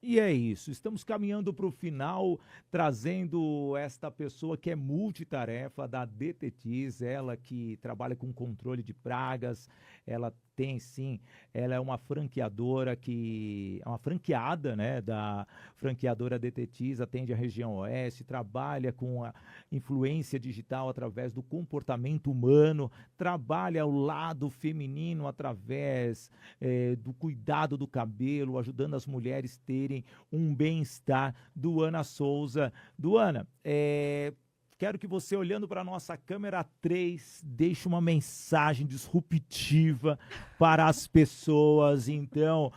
E é isso, estamos caminhando para o final, trazendo esta pessoa que é multitarefa da Detetis, ela que trabalha com controle de pragas, ela é uma franqueadora uma franqueada, né, da franqueadora Detetis, atende a região oeste, trabalha com a influência digital através do comportamento humano, trabalha o lado feminino através do cuidado do cabelo, ajudando as mulheres terem um bem-estar. Duana Souza. Duana, quero que você, olhando para a nossa câmera 3, deixe uma mensagem disruptiva para as pessoas. Então,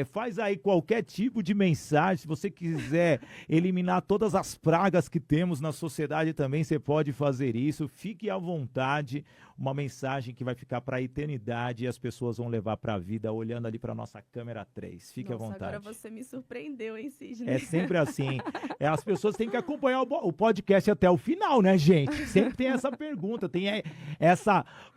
faz aí qualquer tipo de mensagem. Se você quiser eliminar todas as pragas que temos na sociedade também, você pode fazer isso. Fique à vontade. Uma mensagem que vai ficar para a eternidade e as pessoas vão levar para a vida, olhando ali para a nossa câmera 3. Fique à vontade. Agora você me surpreendeu, hein, Sidney? É sempre assim. As pessoas têm que acompanhar o podcast até o final, né, gente? Sempre tem essa pergunta, tem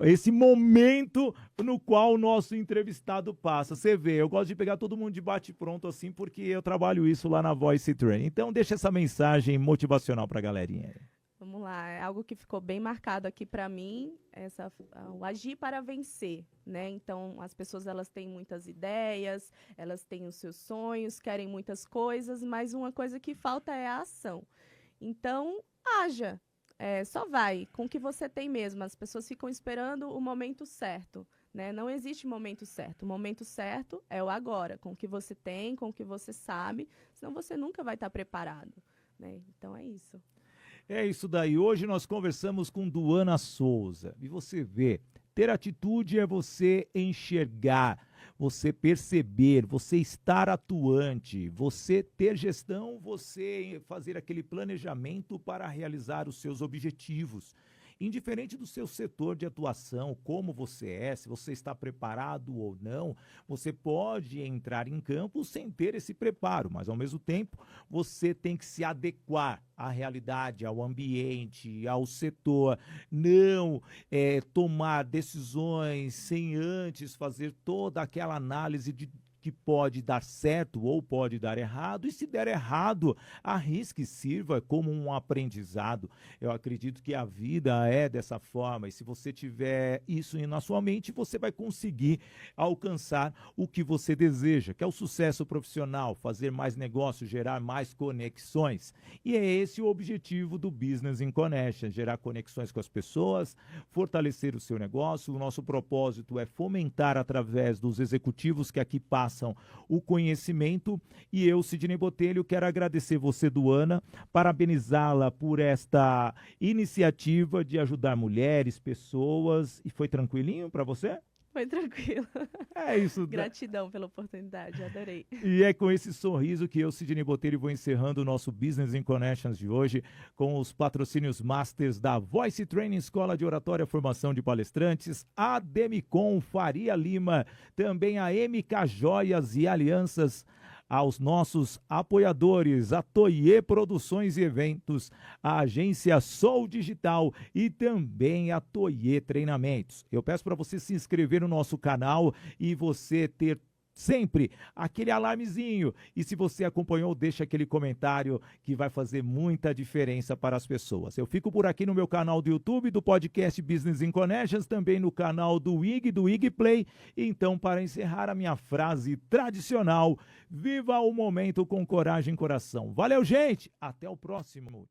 esse momento no qual o nosso entrevistado passa. Você vê, eu gosto de pegar todo mundo de bate-pronto assim, porque eu trabalho isso lá na Voice Training. Então, deixa essa mensagem motivacional para a galerinha. Vamos lá, é algo que ficou bem marcado aqui para mim, o agir para vencer, né? Então, as pessoas, elas têm muitas ideias, elas têm os seus sonhos, querem muitas coisas, mas uma coisa que falta é a ação. Então, haja, só vai com o que você tem mesmo. As pessoas ficam esperando o momento certo, né? Não existe momento certo. O momento certo é o agora, com o que você tem, com o que você sabe, senão você nunca vai estar preparado, né? Então, é isso. É isso daí. Hoje nós conversamos com Duana Souza. E você vê, ter atitude é você enxergar, você perceber, você estar atuante, você ter gestão, você fazer aquele planejamento para realizar os seus objetivos. Indiferente do seu setor de atuação, como você se você está preparado ou não, você pode entrar em campo sem ter esse preparo, mas ao mesmo tempo você tem que se adequar à realidade, ao ambiente, ao setor, não tomar decisões sem antes fazer toda aquela análise de que pode dar certo ou pode dar errado, e se der errado, arrisque e sirva como um aprendizado. Eu acredito que a vida é dessa forma, e se você tiver isso na sua mente, você vai conseguir alcançar o que você deseja, que é o sucesso profissional, fazer mais negócios, gerar mais conexões. E é esse o objetivo do Business in Connection, gerar conexões com as pessoas, fortalecer o seu negócio. O nosso propósito é fomentar através dos executivos que aqui passam o conhecimento, e eu, Sidney Botelho, quero agradecer você, Duana, parabenizá-la por esta iniciativa de ajudar mulheres, pessoas. E foi tranquilinho para você? Foi tranquilo. É isso. Gratidão pela oportunidade, adorei. E é com esse sorriso que eu, Sidney Botelho, vou encerrando o nosso Business in Connections de hoje, com os patrocínios Masters da Voice Training, Escola de Oratória, Formação de Palestrantes, a Demicon, Faria Lima, também a MK Joias e Alianças, aos nossos apoiadores, a Toye Produções e Eventos, a agência Sol Digital e também a Toye Treinamentos. Eu peço para você se inscrever no nosso canal e você ter sempre aquele alarmezinho. E se você acompanhou, deixa aquele comentário que vai fazer muita diferença para as pessoas. Eu fico por aqui no meu canal do YouTube, do podcast Business in Connections, também no canal do IG Play. Então, para encerrar a minha frase tradicional, viva o momento com coragem e coração. Valeu, gente! Até o próximo!